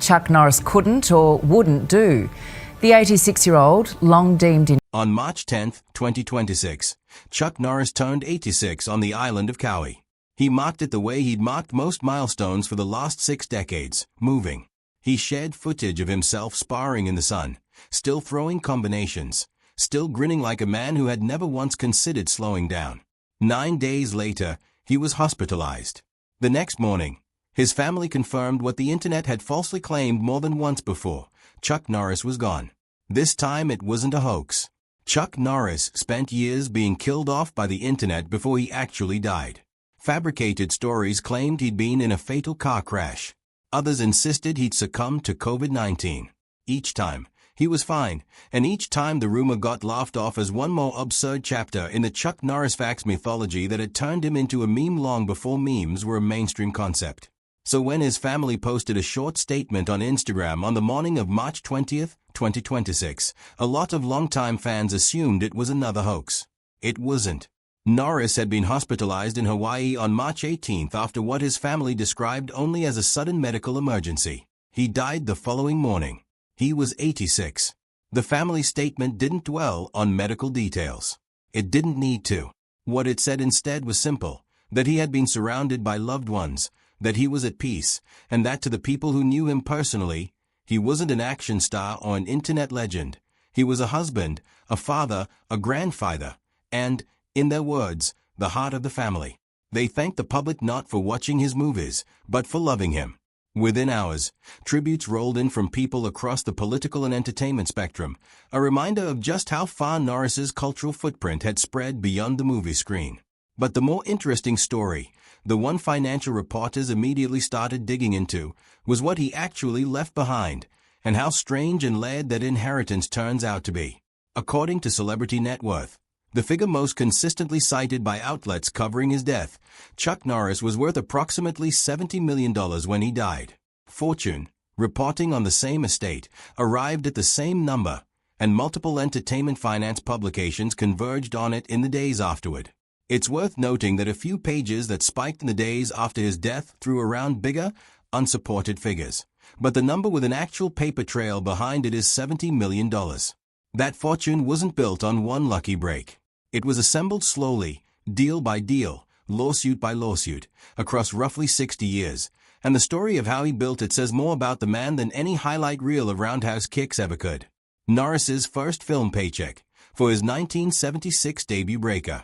Chuck Norris couldn't or wouldn't do. The 86-year-old, long deemed in... On March 10, 2026, Chuck Norris turned 86 on the island of Kauai. He marked it the way he'd marked most milestones for the last 6 decades, moving. He shared footage of himself sparring in the sun, still throwing combinations, still grinning like a man who had never once considered slowing down. 9 days later, he was hospitalized. The next morning, his family confirmed what the internet had falsely claimed more than once before. Chuck Norris was gone. This time it wasn't a hoax. Chuck Norris spent years being killed off by the internet before he actually died. Fabricated stories claimed he'd been in a fatal car crash. Others insisted he'd succumbed to COVID-19. Each time, he was fine, and each time the rumor got laughed off as one more absurd chapter in the Chuck Norris facts mythology that had turned him into a meme long before memes were a mainstream concept. So when his family posted a short statement on Instagram on the morning of March 20th, 2026, a lot of longtime fans assumed it was another hoax. It wasn't. Norris had been hospitalized in Hawaii on March 18th after what his family described only as a sudden medical emergency. He died the following morning. He was 86. The family statement didn't dwell on medical details. It didn't need to. What it said instead was simple, that he had been surrounded by loved ones, that he was at peace, and that to the people who knew him personally, he wasn't an action star or an internet legend. He was a husband, a father, a grandfather, and, in their words, the heart of the family. They thanked the public not for watching his movies, but for loving him. Within hours, tributes rolled in from people across the political and entertainment spectrum, a reminder of just how far Norris's cultural footprint had spread beyond the movie screen. But the more interesting story, the one financial reporters immediately started digging into, was what he actually left behind, and how strange and layered that inheritance turns out to be. According to Celebrity Net Worth, the figure most consistently cited by outlets covering his death, Chuck Norris was worth approximately $70 million when he died. Fortune, reporting on the same estate, arrived at the same number, and multiple entertainment finance publications converged on it in the days afterward. It's worth noting that a few pages that spiked in the days after his death threw around bigger, unsupported figures. But the number with an actual paper trail behind it is $70 million. That fortune wasn't built on one lucky break. It was assembled slowly, deal by deal, lawsuit by lawsuit, across roughly 60 years. And the story of how he built it says more about the man than any highlight reel of Roundhouse Kicks ever could. Norris's first film paycheck, for his 1976 debut Breaker,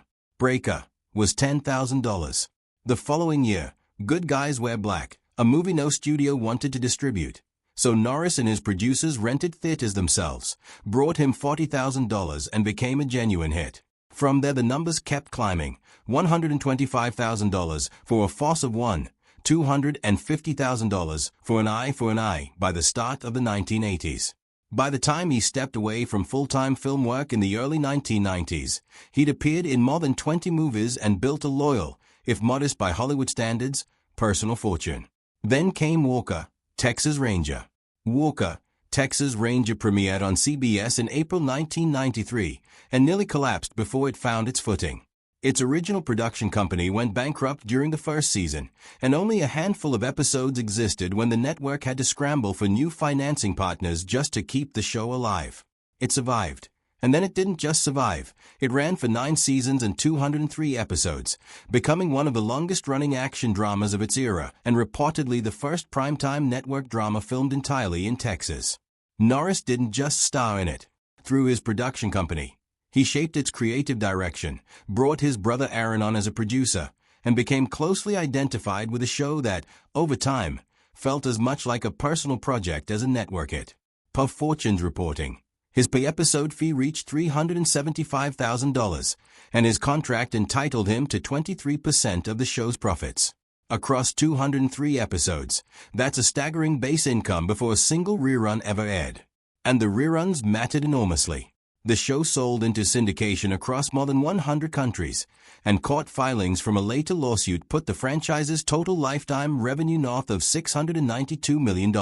was $10,000. The following year, Good Guys Wear Black, a movie no studio wanted to distribute. So Norris and his producers rented theaters themselves, brought him $40,000 and became a genuine hit. From there the numbers kept climbing, $125,000 for A Force of One, $250,000 for An Eye by the start of the 1980s. By the time he stepped away from full-time film work in the early 1990s, he'd appeared in more than 20 movies and built a loyal, if modest by Hollywood standards, personal fortune. Then came Walker, Texas Ranger. Walker, Texas Ranger premiered on CBS in April 1993 and nearly collapsed before it found its footing. Its original production company went bankrupt during the first season, and only a handful of episodes existed when the network had to scramble for new financing partners just to keep the show alive. It survived. And then it didn't just survive. It ran for 9 seasons and 203 episodes, becoming one of the longest-running action dramas of its era and reportedly the first primetime network drama filmed entirely in Texas. Norris didn't just star in it. Through his production company, he shaped its creative direction, brought his brother Aaron on as a producer, and became closely identified with a show that, over time, felt as much like a personal project as a network hit. Puff Fortune's reporting. His per-episode fee reached $375,000, and his contract entitled him to 23% of the show's profits. Across 203 episodes, that's a staggering base income before a single rerun ever aired. And the reruns mattered enormously. The show sold into syndication across more than 100 countries, and court filings from a later lawsuit put the franchise's total lifetime revenue north of $692 million.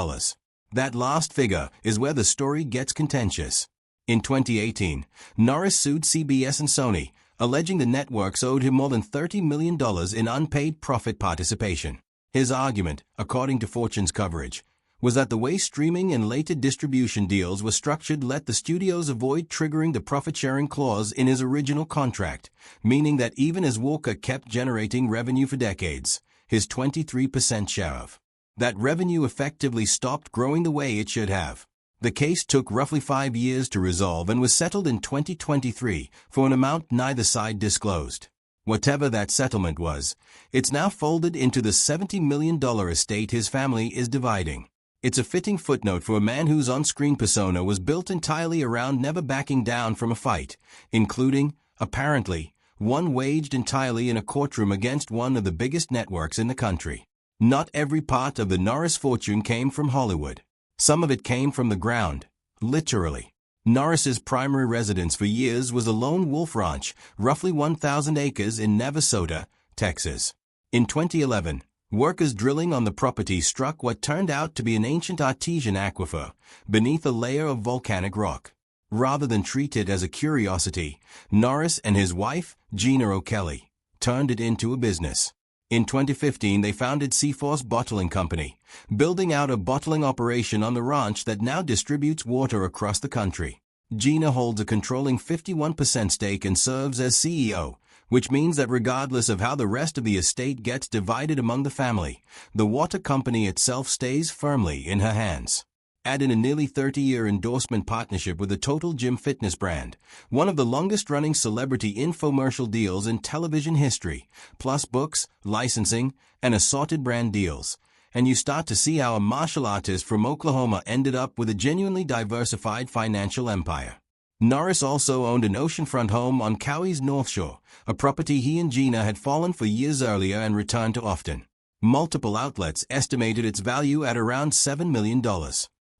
That last figure is where the story gets contentious. In 2018, Norris sued CBS and Sony, alleging the networks owed him more than $30 million in unpaid profit participation. His argument, according to Fortune's coverage, was that the way streaming and later distribution deals were structured let the studios avoid triggering the profit-sharing clause in his original contract, meaning that even as Walker kept generating revenue for decades, his 23% share of that revenue effectively stopped growing the way it should have. The case took roughly 5 years to resolve and was settled in 2023 for an amount neither side disclosed. Whatever that settlement was, it's now folded into the $70 million estate his family is dividing. It's a fitting footnote for a man whose on-screen persona was built entirely around never backing down from a fight, including, apparently, one waged entirely in a courtroom against one of the biggest networks in the country. Not every part of the Norris fortune came from Hollywood. Some of it came from the ground, literally. Norris's primary residence for years was a lone wolf ranch, roughly 1,000 acres in Navasota, Texas. In 2011, workers drilling on the property struck what turned out to be an ancient artesian aquifer beneath a layer of volcanic rock. Rather than treat it as a curiosity, Norris and his wife, Gina O'Kelly, turned it into a business. In 2015, they founded Seaforce Bottling Company, building out a bottling operation on the ranch that now distributes water across the country. Gina holds a controlling 51% stake and serves as CEO, which means that regardless of how the rest of the estate gets divided among the family, the water company itself stays firmly in her hands. Add in a nearly 30-year endorsement partnership with the Total Gym fitness brand, one of the longest-running celebrity infomercial deals in television history, plus books, licensing, and assorted brand deals, and you start to see how a martial artist from Oklahoma ended up with a genuinely diversified financial empire. Norris also owned an oceanfront home on Kauai's North Shore, a property he and Gina had fallen for years earlier and returned to often. Multiple outlets estimated its value at around $7 million.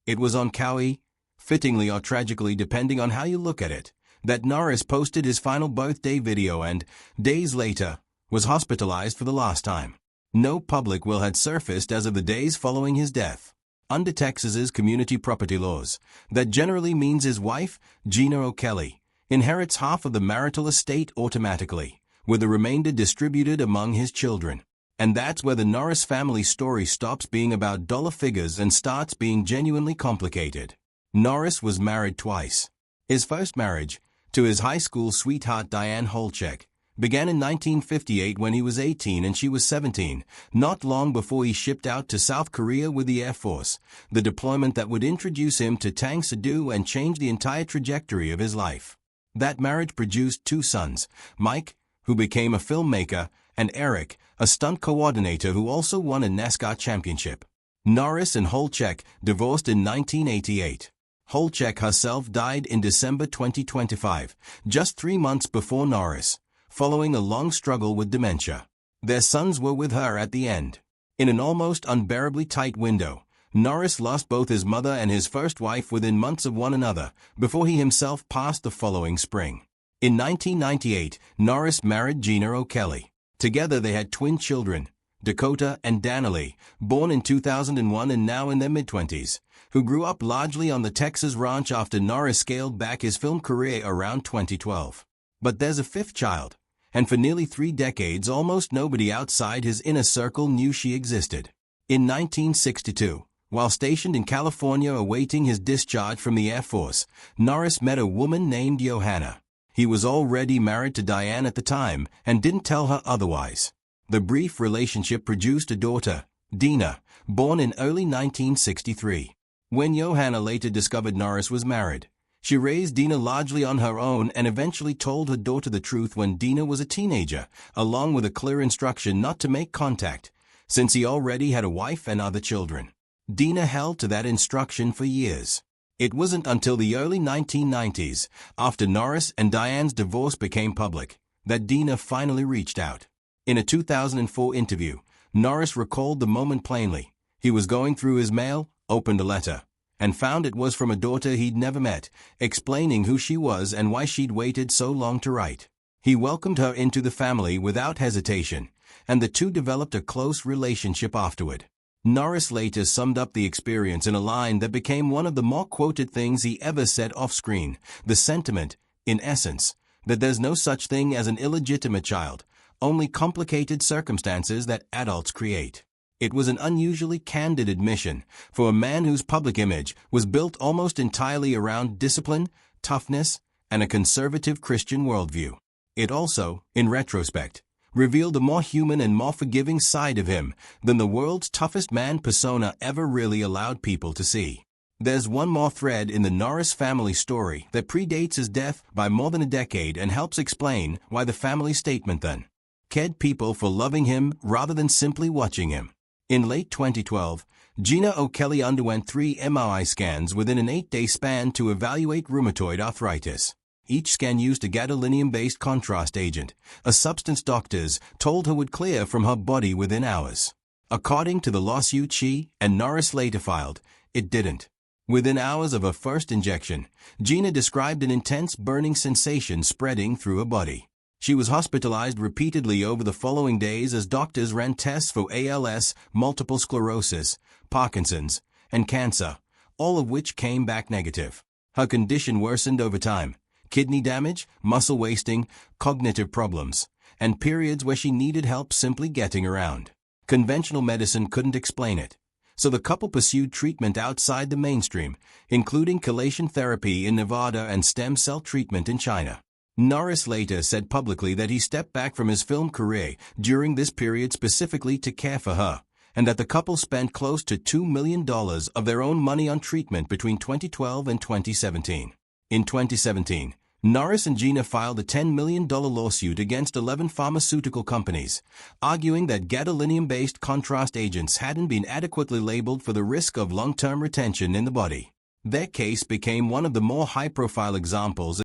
It was on Kauai, fittingly or tragically depending on how you look at it, that Norris posted his final birthday video and, days later, was hospitalized for the last time. No public will had surfaced as of the days following his death. Under Texas's community property laws, that generally means his wife, Gina O'Kelly, inherits half of the marital estate automatically, with the remainder distributed among his children. And that's where the Norris family story stops being about dollar figures and starts being genuinely complicated. Norris was married twice. His first marriage, to his high school sweetheart Diane Holchek, began in 1958 when he was 18 and she was 17, not long before he shipped out to South Korea with the Air Force, the deployment that would introduce him to Tang Soo and change the entire trajectory of his life. That marriage produced 2 sons, Mike, who became a filmmaker, and Eric, a stunt coordinator who also won a NASCAR championship. Norris and Holchek divorced in 1988. Holchek herself died in December 2025, just 3 months before Norris, following a long struggle with dementia. Their sons were with her at the end. In an almost unbearably tight window, Norris lost both his mother and his first wife within months of one another before he himself passed the following spring. In 1998, Norris married Gina O'Kelly. Together they had twin children, Dakota and Danilee, born in 2001 and now in their mid-20s, who grew up largely on the Texas ranch after Norris scaled back his film career around 2012. But there's a 5th child, and for nearly 3 decades almost nobody outside his inner circle knew she existed. In 1962, while stationed in California awaiting his discharge from the Air Force, Norris met a woman named Johanna. He was already married to Diane at the time and didn't tell her otherwise. The brief relationship produced a daughter, Dina, born in early 1963. When Johanna later discovered Norris was married, she raised Dina largely on her own and eventually told her daughter the truth when Dina was a teenager, along with a clear instruction not to make contact, since he already had a wife and other children. Dina held to that instruction for years. It wasn't until the early 1990s, after Norris and Diane's divorce became public, that Dina finally reached out. In a 2004 interview, Norris recalled the moment plainly. He was going through his mail, opened a letter, and found it was from a daughter he'd never met, explaining who she was and why she'd waited so long to write. He welcomed her into the family without hesitation, and the two developed a close relationship afterward. Norris later summed up the experience in a line that became one of the more quoted things he ever said off-screen, the sentiment, in essence, that there's no such thing as an illegitimate child, only complicated circumstances that adults create. It was an unusually candid admission for a man whose public image was built almost entirely around discipline, toughness, and a conservative Christian worldview. It also, in retrospect, revealed a more human and more forgiving side of him than the world's toughest man persona ever really allowed people to see. There's one more thread in the Norris family story that predates his death by more than a decade and helps explain why the family statement then cared people for loving him rather than simply watching him. In late 2012, Gina O'Kelly underwent 3 MRI scans within an 8-day span to evaluate rheumatoid arthritis. Each scan used a gadolinium-based contrast agent, a substance doctors told her would clear from her body within hours. According to the lawsuit she and Norris later filed, it didn't. Within hours of her first injection, Gina described an intense burning sensation spreading through her body. She was hospitalized repeatedly over the following days as doctors ran tests for ALS, multiple sclerosis, Parkinson's, and cancer, all of which came back negative. Her condition worsened over time: kidney damage, muscle wasting, cognitive problems, and periods where she needed help simply getting around. Conventional medicine couldn't explain it, so the couple pursued treatment outside the mainstream, including chelation therapy in Nevada and stem cell treatment in China. Norris later said publicly that he stepped back from his film career during this period specifically to care for her, and that the couple spent close to $2 million of their own money on treatment between 2012 and 2017. In 2017, Norris and Gina filed a $10 million lawsuit against 11 pharmaceutical companies, arguing that gadolinium-based contrast agents hadn't been adequately labeled for the risk of long-term retention in the body. Their case became one of the more high-profile examples